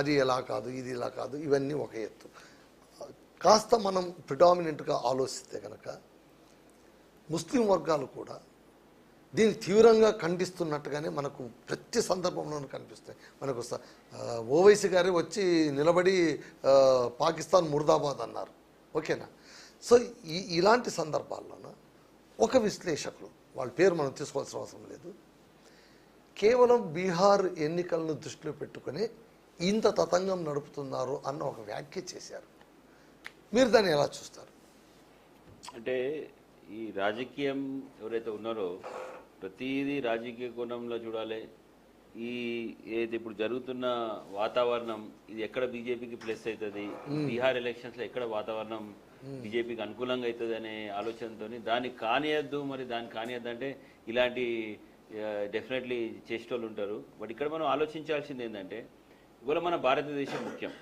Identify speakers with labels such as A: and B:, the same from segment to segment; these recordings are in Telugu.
A: అది ఎలా కాదు, ఇది ఇలా కాదు, ఇవన్నీ ఒక ఎత్తు. కాస్త మనం ప్రిడామినెంట్గా ఆలోచిస్తే కనుక ముస్లిం వర్గాలు కూడా దీన్ని తీవ్రంగా ఖండిస్తున్నట్టుగానే మనకు ప్రతి సందర్భంలోనూ కనిపిస్తాయి. మనకు ఓవైసీ గారే వచ్చి నిలబడి పాకిస్తాన్ ముర్దాబాద్ అన్నారు. ఓకేనా? సో ఇలాంటి సందర్భాల్లోన ఒక విశ్లేషకులు, వాళ్ళ పేరు మనం తీసుకోవాల్సిన అవసరం లేదు, కేవలం బీహార్ ఎన్నికలను దృష్టిలో పెట్టుకుని ఇంత తతంగం నడుపుతున్నారు అన్న ఒక వ్యాఖ్య చేశారు. మీరు దాన్ని ఎలా చూస్తారు?
B: అంటే ఈ రాజకీయం ఎవరైతే ఉన్నారో ప్రతిదీ రాజకీయ కోణంలో చూడాలి. ఈ ఏదైతే ఇప్పుడు జరుగుతున్న వాతావరణం ఇది ఎక్కడ బీజేపీకి ప్లస్ అవుతుంది, బీహార్ ఎలక్షన్స్లో ఎక్కడ వాతావరణం బీజేపీకి అనుకూలంగా అవుతుంది అనే ఆలోచనతో దాన్ని కానియద్దు. మరి దాన్ని కానియద్దు అంటే ఇలాంటి డెఫినెట్లీ చేసేటోళ్ళు ఉంటారు. బట్ ఇక్కడ మనం ఆలోచించాల్సింది ఏంటంటే ఇవాళ మన భారతదేశం ముఖ్యం.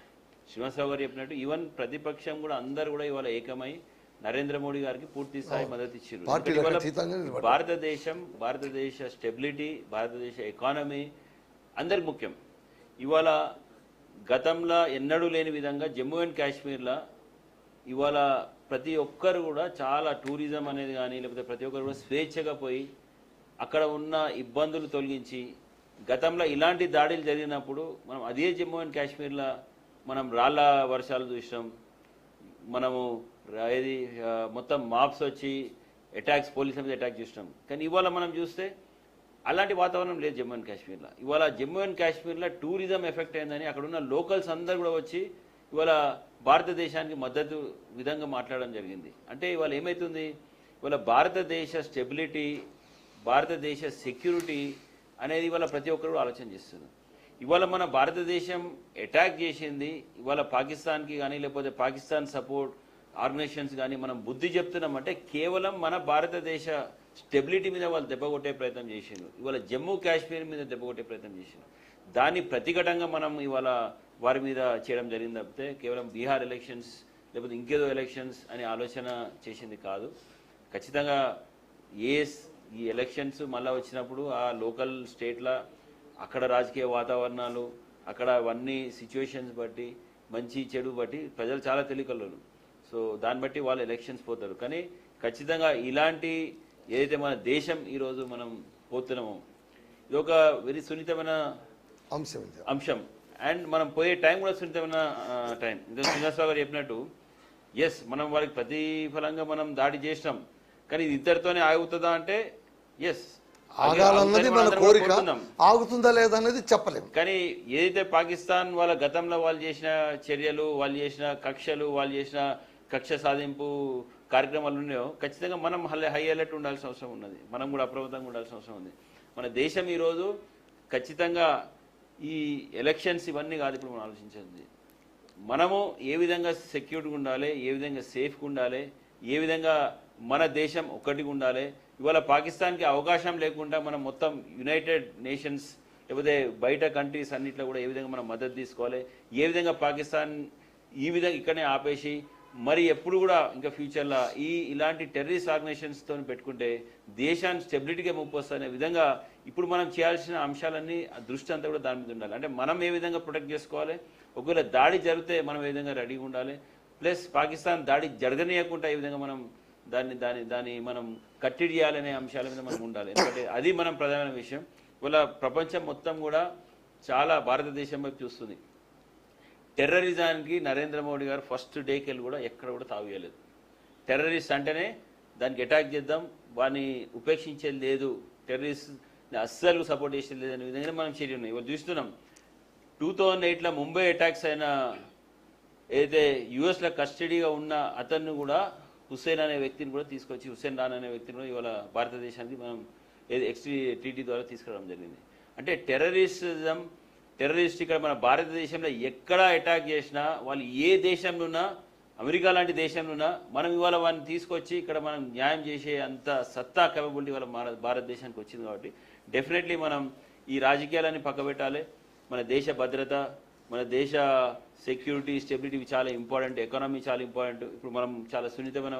B: శ్రీనివాసరావు గారు చెప్పినట్టు ఈవెన్ ప్రతిపక్షం కూడా అందరు కూడా ఇవాళ ఏకమై నరేంద్ర మోడీ గారికి పూర్తి స్థాయి మద్దతు ఇచ్చారు. భారతదేశ స్టెబిలిటీ, భారతదేశ ఎకానమీ అందరికి ముఖ్యం. ఇవాళ గతంలో ఎన్నడూ లేని విధంగా జమ్మూ అండ్ కాశ్మీర్లో ఇవాళ ప్రతి ఒక్కరు కూడా చాలా టూరిజం అనేది కానీ లేకపోతే ప్రతి ఒక్కరు కూడా స్వేచ్ఛగా పోయి అక్కడ ఉన్న ఇబ్బందులు తొలగించి, గతంలో ఇలాంటి దాడులు జరిగినప్పుడు మనం అదే జమ్మూ అండ్ కాశ్మీర్లో మనం రాళ్ళ వర్షాలు చూసినాం, మనము ఏది మొత్తం మాప్స్ వచ్చి అటాక్స్, పోలీసుల మీద అటాక్ చూసినాం. కానీ ఇవాళ మనం చూస్తే అలాంటి వాతావరణం లేదు జమ్మూ అండ్ కాశ్మీర్లో. ఇవాళ జమ్మూ అండ్ కాశ్మీర్లో టూరిజం ఎఫెక్ట్ అయిందని అక్కడ ఉన్న లోకల్స్ అందరు కూడా వచ్చి ఇవాళ భారతదేశానికి మద్దతు విధంగా మాట్లాడడం జరిగింది. అంటే ఇవాళ ఏమవుతుంది, ఇవాళ భారతదేశ స్టెబిలిటీ, భారతదేశ సెక్యూరిటీ అనేది ఇవాళ ప్రతి ఒక్కరు ఆలోచన చేస్తున్నారు. ఇవాళ మన భారతదేశం అటాక్ చేసింది ఇవాళ పాకిస్తాన్కి కానీ లేకపోతే పాకిస్తాన్ సపోర్ట్ ఆర్గనైజేషన్స్ కానీ మనం బుద్ధి చెప్తున్నామంటే కేవలం మన భారతదేశ స్టెబిలిటీ మీద వాళ్ళు దెబ్బకొట్టే ప్రయత్నం చేసిండ్రు. ఇవాళ జమ్మూ కాశ్మీర్ మీద దెబ్బకొట్టే ప్రయత్నం చేసిండ్రు. దాన్ని ప్రతిఘటంగా మనం ఇవాళ వారి మీద చేయడం జరిగింది తప్పితే కేవలం బీహార్ ఎలక్షన్స్ లేకపోతే ఇంకేదో ఎలక్షన్స్ అనే ఆలోచన చేసింది కాదు. ఖచ్చితంగా ఈ ఎలక్షన్స్ మళ్ళీ వచ్చినప్పుడు ఆ లోకల్ స్టేట్లో అక్కడ రాజకీయ వాతావరణాలు, అక్కడ అవన్నీ సిచ్యువేషన్స్ బట్టి, మంచి చెడు బట్టి ప్రజలు చాలా తెలియకలరు. సో దాన్ని బట్టి వాళ్ళు ఎలక్షన్స్ పోతారు. కానీ ఖచ్చితంగా ఇలాంటి ఏదైతే మన దేశం ఈరోజు మనం పోతున్నామో ఇది ఒక వెరీ సున్నితమైన అంశం. అండ్ మనం పోయే టైం కూడా సున్నితమైన టైం. శ్రీనివాసరావు గారు చెప్పినట్టు ఎస్, మనం వాళ్ళకి ప్రతిఫలంగా మనం దాడి చేసినాం, కానీ ఇది ఇద్దరితోనే ఆగుతుందా అంటే ఎస్,
A: ఆగాలన్నది మన కోరిక, ఆగుతుందా లేదా అనేది చెప్పలేము.
B: కానీ ఏదైతే పాకిస్తాన్ వాళ్ళ గతంలో వాళ్ళు చేసిన చర్యలు, వాళ్ళు చేసిన కక్షలు, వాళ్ళు చేసిన కక్ష సాధింపు కార్యక్రమాలు ఉన్నాయో ఖచ్చితంగా మనం హై అలర్ట్ ఉండాల్సిన అవసరం ఉన్నది. మనం కూడా అప్రమత్తంగా ఉండాల్సిన అవసరం ఉంది. మన దేశం ఈరోజు ఖచ్చితంగా ఈ ఎలక్షన్స్ ఇవన్నీ కాదు ఇప్పుడు మనం ఆలోచించేది. మనము ఏ విధంగా సెక్యూర్డ్గా ఉండాలి, ఏ విధంగా సేఫ్గా ఉండాలి, ఏ విధంగా మన దేశం ఒక్కటిగా ఉండాలి. ఇవాళ పాకిస్తాన్కి అవకాశం లేకుండా మనం మొత్తం యునైటెడ్ నేషన్స్ లేకపోతే బయట కంట్రీస్ అన్నింటిలో కూడా ఏ విధంగా మనం మద్దతు తీసుకోవాలి, ఏ విధంగా పాకిస్తాన్ ఈ విధంగా ఇక్కడనే ఆపేసి మరి ఎప్పుడు కూడా ఇంకా ఫ్యూచర్లో ఇలాంటి టెర్రరిస్ట్ ఆర్గనైజేషన్స్తో పెట్టుకుంటే దేశాన్ని స్టెబిలిటీగా ముప్పు వస్తుందనే విధంగా ఇప్పుడు మనం చేయాల్సిన అంశాలన్నీ దృష్టి అంతా కూడా దాని మీద ఉండాలి. అంటే మనం ఏ విధంగా ప్రొటెక్ట్ చేసుకోవాలి, ఒకవేళ దాడి జరిగితే మనం ఏ విధంగా రెడీగా ఉండాలి, ప్లస్ పాకిస్తాన్ దాడి జరగనీయకుండా ఏ విధంగా మనం దాన్ని మనం కట్టడి చేయాలనే అంశాల మీద మనం ఉండాలి. ఎందుకంటే అది మనం ప్రధానమైన విషయం. ఇవాళ ప్రపంచం మొత్తం కూడా చాలా భారతదేశం వైపు చూస్తుంది. టెర్రరిజానికి నరేంద్ర మోడీ గారు ఫస్ట్ డేకి వెళ్ళి కూడా ఎక్కడ కూడా తావేయలేదు. టెర్రరిస్ట్ అంటేనే దానికి అటాక్ చేద్దాం, వాడిని ఉపేక్షించేది లేదు, టెర్రరిస్ట్ అస్సలు సపోర్ట్ చేసేది లేదు అనే విధంగా మనం చర్య ఉన్నాయి. ఇవాళ చూస్తున్నాం 2008లో ముంబై అటాక్స్ అయిన ఏదైతే యుఎస్లో కస్టడీగా ఉన్న అతన్ని కూడా హుస్సేన్ అనే వ్యక్తిని కూడా తీసుకొచ్చి, హుస్సేన్ రాన్ అనే వ్యక్తిని కూడా ఇవాళ భారతదేశానికి మనం XTT ద్వారా తీసుకురావడం జరిగింది. అంటే టెర్రరిస్ట్ ఇక్కడ మన భారతదేశంలో ఎక్కడ అటాక్ చేసినా వాళ్ళు ఏ దేశంలో ఉన్నా, అమెరికా లాంటి దేశంలో ఉన్నా మనం ఇవాళ వాడిని తీసుకొచ్చి ఇక్కడ మనం న్యాయం చేసే అంత సత్తా కేపబిలిటీ వాళ్ళ భారతదేశానికి వచ్చింది. కాబట్టి డెఫినెట్లీ మనం ఈ రాజకీయాలని పక్కబెట్టాలి. మన దేశ భద్రత, మన దేశ సెక్యూరిటీ, స్టెబిలిటీ చాలా ఇంపార్టెంట్, ఎకానమీ చాలా ఇంపార్టెంట్. ఇప్పుడు మనం చాలా సున్నితమైన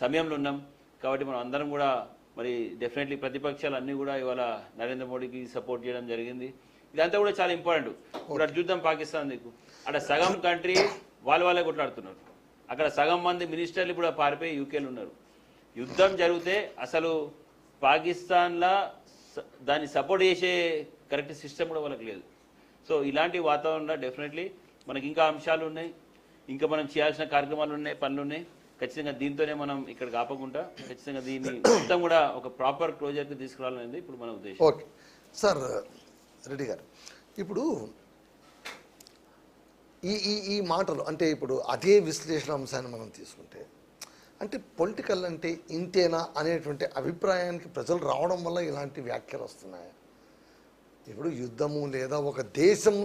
B: సమయంలో ఉన్నాం. కాబట్టి మనం అందరం కూడా మరి డెఫినెట్లీ ప్రతిపక్షాలు అన్నీ కూడా ఇవాళ నరేంద్ర మోడీకి సపోర్ట్ చేయడం జరిగింది. ఇదంతా కూడా చాలా ఇంపార్టెంట్. ఇప్పుడు అటు చూద్దాం పాకిస్తాన్ దిక్కు, అక్కడ సగం కంట్రీ వాళ్ళే కొట్లాడుతున్నారు, అక్కడ సగం మంది మినిస్టర్లు కూడా పారిపోయి యూకేలో ఉన్నారు. యుద్ధం జరిగితే అసలు పాకిస్తాన్లా దాన్ని సపోర్ట్ చేసే కరెక్ట్ సిస్టమ్ కూడా వాళ్ళకి లేదు. సో ఇలాంటి వాతావరణంలో డెఫినెట్లీ మనకి ఇంకా అంశాలు ఉన్నాయి, ఇంకా మనం చేయాల్సిన కార్యక్రమాలు ఉన్నాయి, పనులు ఉన్నాయి. ఖచ్చితంగా దీంతోనే మనం ఇక్కడ ఆపకుండా ఖచ్చితంగా దీన్ని మొత్తం కూడా ఒక ప్రాపర్ క్లోజర్కి తీసుకురావాలనేది ఇప్పుడు మన ఉద్దేశం.
A: ఓకే సార్ రెడ్డి గారు, ఇప్పుడు ఈ ఈ ఈ మాటలు అంటే ఇప్పుడు అదే విశ్లేషణ అంశాన్ని మనం తీసుకుంటే అంటే పొలిటికల్ అంటే ఇంతేనా అనేటువంటి అభిప్రాయానికి ప్రజలు రావడం వల్ల ఇలాంటి వ్యాఖ్యలు వస్తున్నాయి. ఇప్పుడు యుద్ధము లేదా ఒక దేశం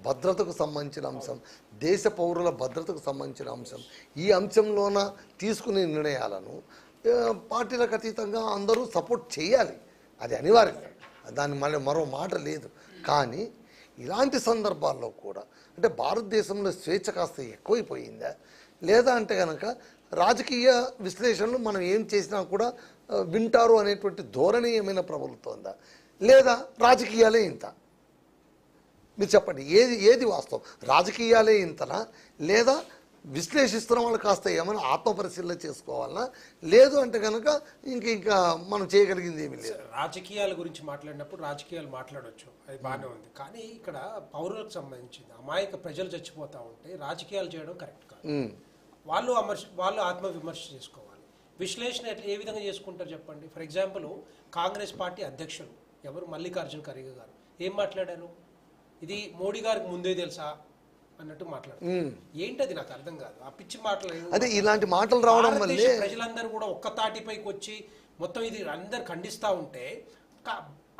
A: భద్రతకు సంబంధించిన అంశం, దేశ పౌరుల భద్రతకు సంబంధించిన అంశం, ఈ అంశంలోన తీసుకునే నిర్ణయాలను పార్టీలకు అతీతంగా అందరూ సపోర్ట్ చేయాలి, అది అనివార్యం, దాని మరో మాట లేదు. కానీ ఇలాంటి సందర్భాల్లో కూడా అంటే భారతదేశంలో స్వేచ్ఛ కాస్త ఎక్కువైపోయిందా, లేదా అంటే కనుక రాజకీయ విశ్లేషణలు మనం ఏం చేసినా కూడా వింటారు అనేటువంటి ధోరణి ఏమైనా ప్రబలుతోందా, లేదా రాజకీయాలే ఇంత? మీరు చెప్పండి, ఏది వాస్తవం? రాజకీయాలే ఇంతనా, లేదా విశ్లేషిస్తున్న వాళ్ళు కాస్త ఏమైనా ఆత్మపరిశీలన చేసుకోవాలనా, లేదు అంటే కనుక ఇంకా మనం చేయగలిగింది ఏమీ లేదు?
C: రాజకీయాల గురించి మాట్లాడినప్పుడు రాజకీయాలు మాట్లాడవచ్చు, అది బాగానే ఉంది. కానీ ఇక్కడ పౌరులకు సంబంధించింది అమాయక ప్రజలు చచ్చిపోతూ ఉంటే రాజకీయాలు చేయడం కరెక్ట్ కాదు. వాళ్ళు ఆత్మవిమర్శ చేసుకోవాలి. విశ్లేషణ ఏ విధంగా చేసుకుంటారు చెప్పండి. ఫర్ ఎగ్జాంపుల్ కాంగ్రెస్ పార్టీ అధ్యక్షులు ఎవరు, మల్లికార్జున ఖర్గే గారు ఏం మాట్లాడారు, ఇది మోడీ గారికి ముందే తెలుసా అన్నట్టు మాట్లాడారు. ఏంటది నాకు అర్థం కాదు, ఆ పిచ్చి మాటలు.
A: అదే ఇలాంటి మాటలు రావడం వల్ల
C: ప్రజలందరూ కూడా ఒక్క తాటిపైకి వచ్చి మొత్తం ఇది అందరు ఖండిస్తూ ఉంటే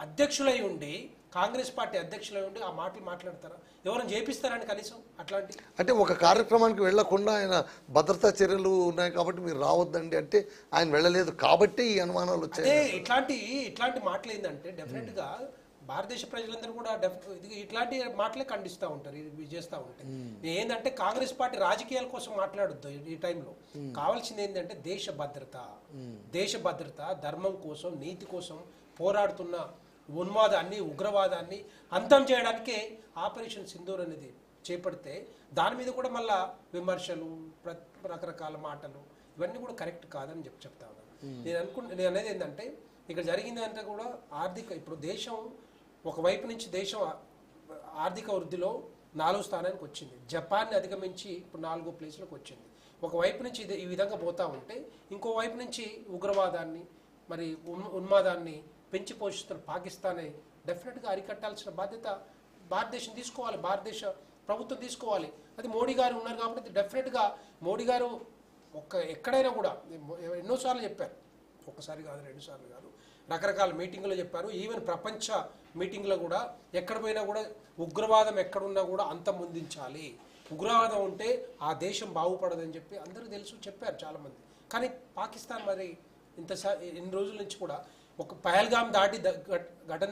C: అధ్యక్షులై ఉండి, కాంగ్రెస్ పార్టీ అధ్యక్షులై ఉండి ఆ మాటలు మాట్లాడతారా? ఎవరైనా చేపిస్తారని కనీసం అట్లాంటి?
A: అంటే ఒక కార్యక్రమానికి వెళ్లకుండా ఆయన భద్రతా చర్యలు ఉన్నాయి కాబట్టి మీరు రావద్దండి అంటే ఆయన వెళ్ళలేదు కాబట్టి ఈ అనుమానాలు వచ్చాయి.
C: ఇట్లాంటి మాటలు ఏంటంటే డెఫినెట్ గా భారతదేశ ప్రజలందరూ కూడా ఇట్లాంటి మాటలే ఖండిస్తూ ఉంటారు, ఇది చేస్తూ ఉంటారు. ఏంటంటే కాంగ్రెస్ పార్టీ రాజకీయాల కోసం మాట్లాడొద్దు ఈ టైంలో. కావాల్సింది ఏంటంటే దేశ భద్రత, ధర్మం కోసం, నీతి కోసం పోరాడుతున్న ఉన్మాదాన్ని, ఉగ్రవాదాన్ని అంతం చేయడానికే ఆపరేషన్ సింధూర్ అనేది చేపడితే దాని మీద కూడా మళ్ళా విమర్శలు, రకరకాల మాటలు, ఇవన్నీ కూడా కరెక్ట్ కాదని చెప్తా ఉన్నాను. నేను అనేది ఏంటంటే ఇక్కడ జరిగిందంటే కూడా ఇప్పుడు దేశం ఒకవైపు నుంచి దేశం ఆర్థిక వృద్ధిలో 4వ స్థానానికి వచ్చింది, జపాన్ని అధిగమించి ఇప్పుడు 4వ ప్లేస్లోకి వచ్చింది. ఒకవైపు నుంచి ఈ విధంగా పోతూ ఉంటే ఇంకోవైపు నుంచి ఉగ్రవాదాన్ని, మరి ఉన్మాదాన్ని పెంచి పోషిస్తున్న పాకిస్తాన్ని డెఫినెట్గా అరికట్టాల్సిన బాధ్యత భారతదేశం తీసుకోవాలి, భారతదేశ ప్రభుత్వం తీసుకోవాలి. అది మోడీ గారు ఉన్నారు కాబట్టి డెఫినెట్గా మోడీ గారు ఎక్కడైనా కూడా ఎన్నోసార్లు చెప్పారు, ఒకసారి కాదు, 2 సార్లు కాదు, రకరకాల మీటింగ్లో చెప్పారు. ఈవెన్ ప్రపంచ మీటింగ్లో కూడా ఎక్కడ పోయినా కూడా ఉగ్రవాదం ఎక్కడున్నా కూడా అంతమొందించాలి, ఉగ్రవాదం ఉంటే ఆ దేశం బాగుపడదని చెప్పి అందరూ చెప్పారు చాలామంది. కానీ పాకిస్తాన్ మరి ఇన్ని రోజుల నుంచి కూడా ఒక పహల్గామ్ దాటి ఘటన